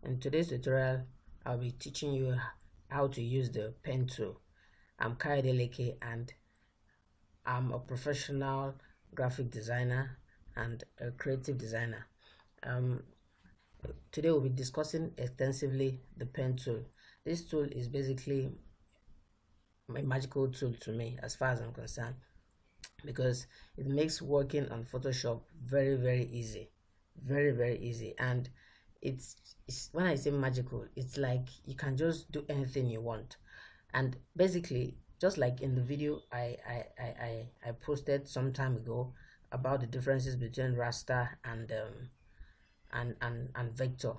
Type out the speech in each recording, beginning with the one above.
In today's tutorial, I'll be teaching you how to use the pen tool. I'm Kayode Leke and I'm a professional graphic designer and a creative designer. Today we'll be discussing extensively the pen tool. This tool is basically a magical tool to me as far as I'm concerned, because it makes working on Photoshop very easy, very easy. And it's when I say magical, it's like you can just do anything you want. And basically, just like in the video I posted some time ago about the differences between raster and vector,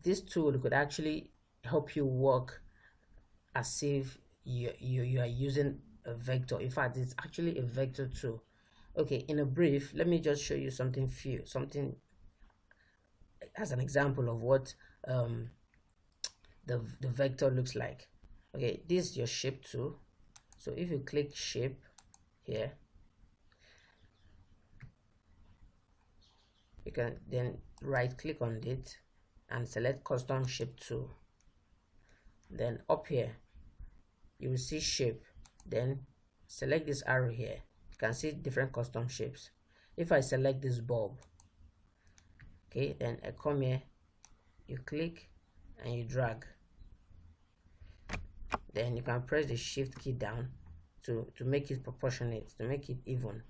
this tool could actually help you work as if you are using a vector. In fact, it's actually a vector tool. Okay, in a brief, let me just show you something as an example of what the vector looks like. Okay, this is your shape tool. So if you click shape here, you can then right click on it and select custom shape tool. Then up here you will see shape, then select this arrow here. You can see different custom shapes. If I select this bulb, okay, then I come here, you click and you drag, then you can press the shift key down to make it proportionate, to make it even.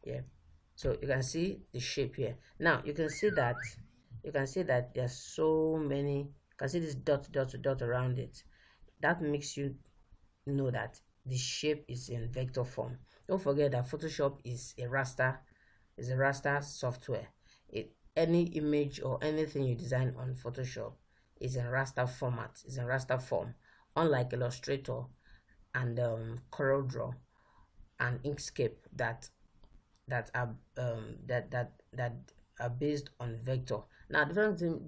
Yeah, so you can see the shape here. Now you can see that there's so many. You can see this dot around it. That makes you know that the shape is in vector form. Don't forget that Photoshop is a raster software. Any image or anything you design on Photoshop is in raster format, is in raster form, unlike Illustrator and CorelDRAW and Inkscape that are based on vector. Now,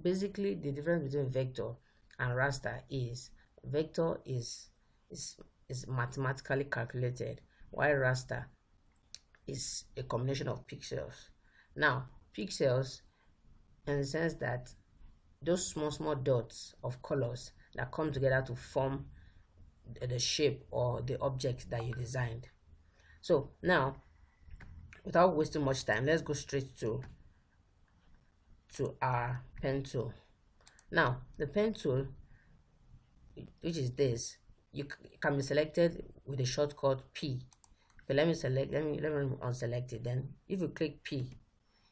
basically the difference between vector and raster is vector is mathematically calculated, while raster is a combination of pixels. Now, pixels in the sense that those small dots of colors that come together to form the shape or the object that you designed. So now, without wasting much time, let's go straight to our pen tool. Now, the pen tool, which is this, you can be selected with a shortcut P. Okay, let me unselect it. Then if you click P,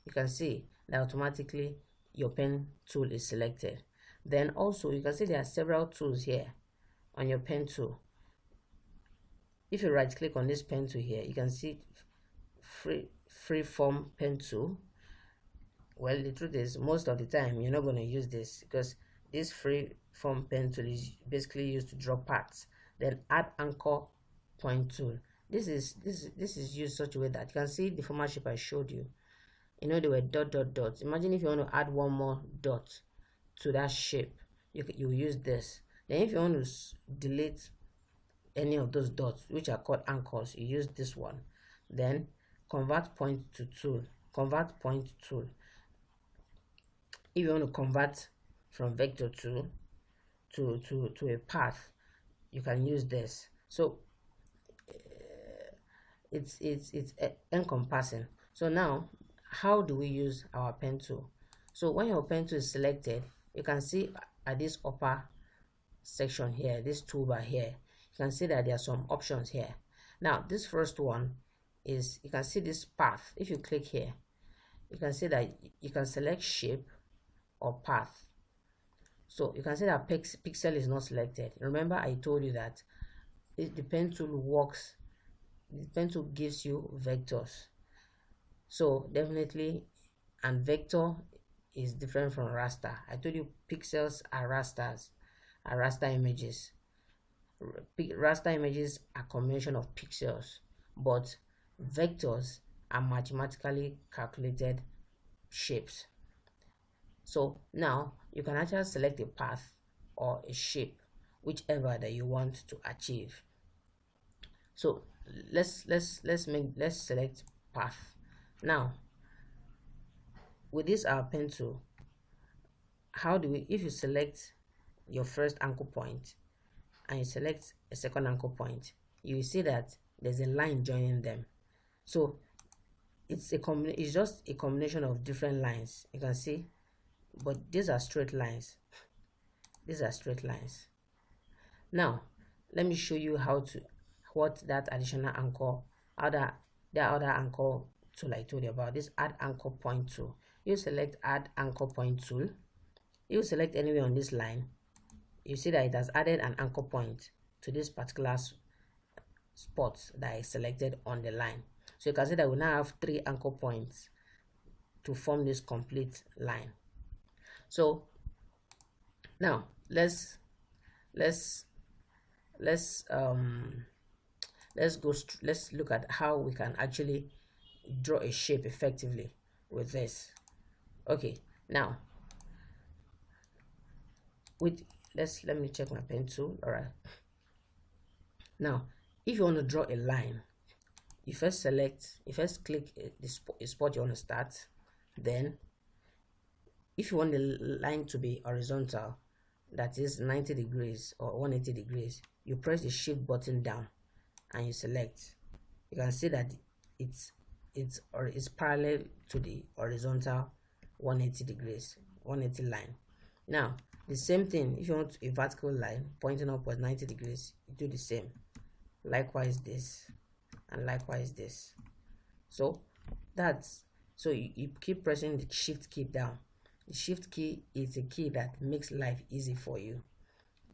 you can see that automatically your pen tool is selected. Then also you can see there are several tools here on your pen tool. If you right click on this pen tool here, you can see free form pen tool. Well, the truth is, most of the time you're not going to use this, because this free form pen tool is basically used to draw paths. Then add anchor point tool. This is used such a way that you can see the format shape I showed you. You know, there were dots. Imagine if you want to add one more dot to that shape, you use this. Then if you want to delete any of those dots, which are called anchors, you use this one. Then convert point to tool. Convert point tool. If you want to convert from vector to a path, you can use this. So it's encompassing. So now, how do we use our pen tool? So when your pen tool is selected, you can see at this upper section here, this toolbar here, you can see that there are some options here. Now, this first one is, you can see this path. If you click here, you can see that you can select shape or path. So you can see that pixel is not selected. Remember, I told you that the pen tool works, the pen tool gives you vectors. So definitely, and vector is different from raster. I told you pixels are rasters, are raster images. Raster images are a combination of pixels, but vectors are mathematically calculated shapes. So now you can actually select a path or a shape, whichever that you want to achieve. So let's select path. Now with this our pen tool, how do we, if you select your first anchor point and you select a second anchor point, you will see that there's a line joining them. So it's just a combination of different lines, you can see, but these are straight lines. These are straight lines. Now let me show you what that additional anchor, the other anchor tool I told you about, this add anchor point tool. You select add anchor point tool, you select anywhere on this line, you see that it has added an anchor point to this particular spot that I selected on the line. So you can see that we now have 3 anchor points to form this complete line. So now let's look at how we can actually draw a shape effectively with this. Okay, now let me check my pen tool. All right, now if you want to draw a line, you first click the spot you want to start. Then if you want the line to be horizontal, that is 90 degrees or 180 degrees, you press the shift button down and you select. You can see that it's parallel to the horizontal 180 degrees, 180 line. Now the same thing, if you want a vertical line pointing upwards 90 degrees, you do the same. Likewise this, and likewise this. So you keep pressing the shift key down. The shift key is a key that makes life easy for you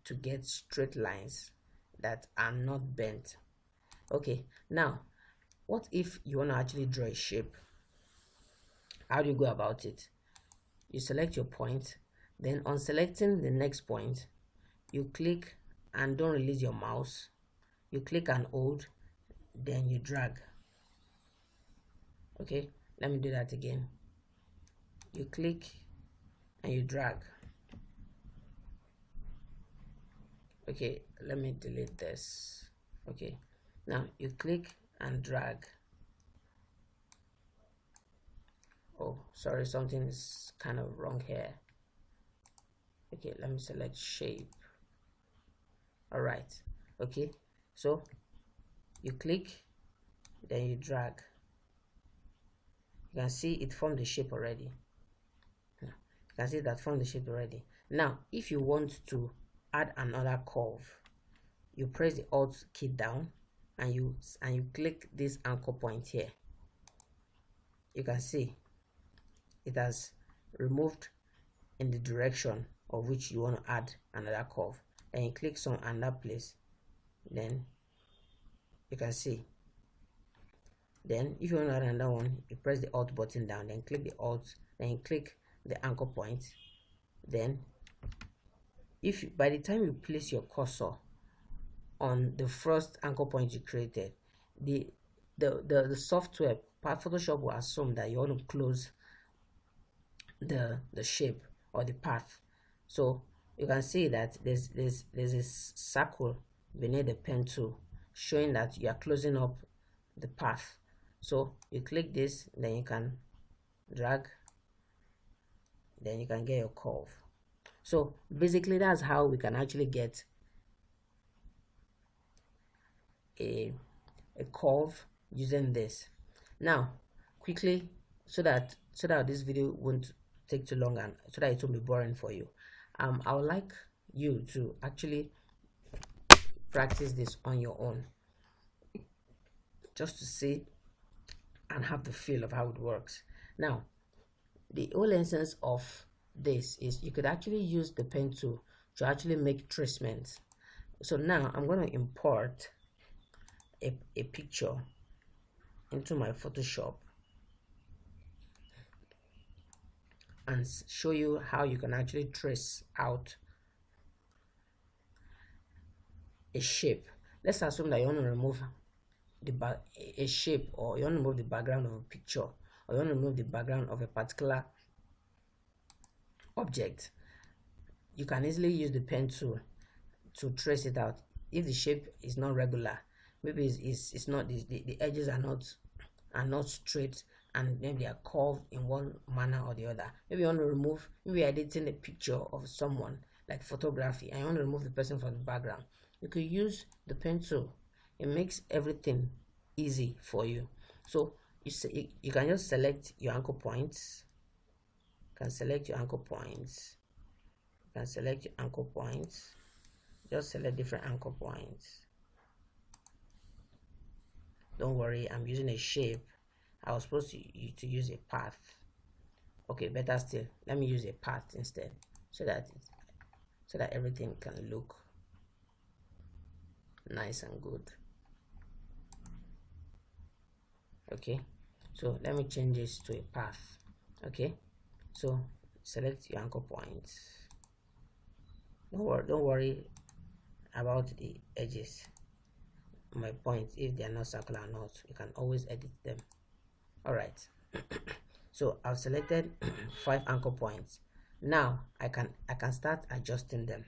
to get straight lines that are not bent. Okay, now what if you want to actually draw a shape? How do you go about it? You select your point, then on selecting the next point, you click and don't release your mouse. You click and hold, then you drag. Okay, let me do that again. You click and you drag. Okay, let me delete this. Okay, now you click and drag. Oh, sorry, something is kind of wrong here. Okay, let me select shape. All right, okay, so you click, then you drag. You can see it formed the shape already. You can see that formed the shape already. Now if you want to add another curve, you press the Alt key down and you click this anchor point here. You can see it has removed in the direction of which you want to add another curve, and you click on another place, then you can see. Then if you want to add another one, you press the Alt button down, then click the Alt, then you click the anchor point. Then by the time you place your cursor on the first anchor point you created, the software Photoshop will assume that you want to close the shape or the path. So you can see that there's a circle beneath the pen tool showing that you are closing up the path. So you click this, then you can drag, then you can get your curve. So basically that's how we can actually get a curve using this. Now quickly, so that this video won't take too long and so that it won't be boring for you, I would like you to actually practice this on your own, just to see and have the feel of how it works. Now the whole essence of this is you could actually use the pen tool to actually make tracements. So now I'm going to import a picture into my Photoshop and show you how you can actually trace out a shape. Let's assume that you want to remove a shape, or you want to remove the background of a picture, or you want to remove the background of a particular object. You can easily use the pen tool to trace it out. If the shape is not regular, maybe it's not, the edges are not straight and maybe they are curved in one manner or the other. Maybe you want to remove, maybe you're editing a picture of someone like photography and you want to remove the person from the background. You could use the pen tool. It makes everything easy for you. So you can just select your anchor points. You can select your anchor points. You can select your anchor points. Just select different anchor points. Don't worry, I'm using a shape. I was supposed to use a path. Okay, better still, let me use a path instead, so that everything can look nice and good. Okay, so let me change this to a path. Okay, so select your anchor points. Don't worry about the edges. My points, if they are not circular or not, you can always edit them. All right. So I've selected 5 anchor points. Now I can start adjusting them.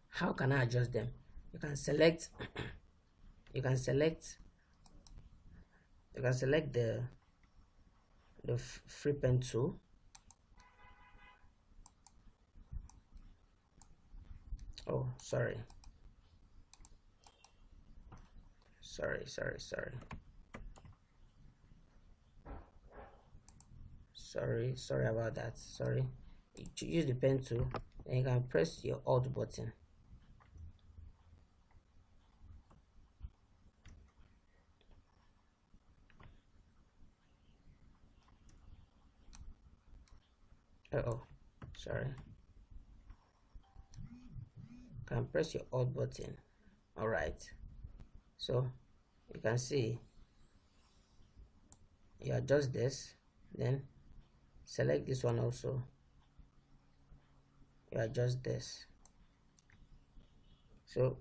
How can I adjust them? You can select the free pen tool. Oh, sorry. Sorry about that. Sorry. You use the pen tool, and you can press your Alt button. Sorry. You can press your Alt button. All right. So you can see, you adjust this, then select this one also. You adjust this. So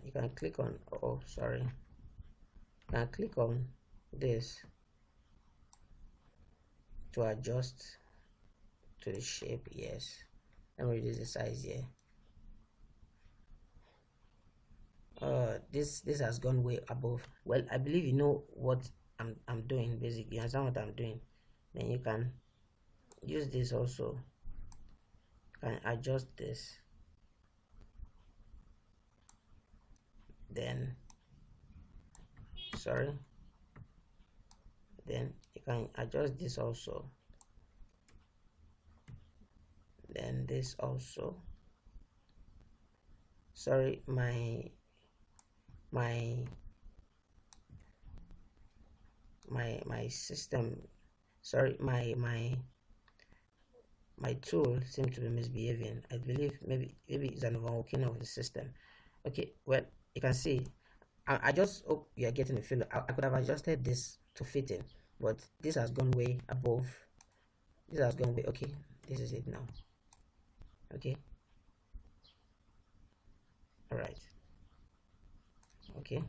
you can click on, you can click on this to adjust to the shape. Yes, let me reduce the size here. This has gone way above. Well, I believe you know what I'm doing. Basically, you understand what I'm doing. Then you can use this also. You can adjust this. Then then you can adjust this also. Then this also. Sorry, my system, sorry, my tool seems to be misbehaving. I believe maybe it's an overworking of the system. Okay, well, you can see I just hope you are getting a feel. I could have adjusted this to fit in, but this has gone way above. This has gone way. Okay, this is it now. Okay, all right. Okay.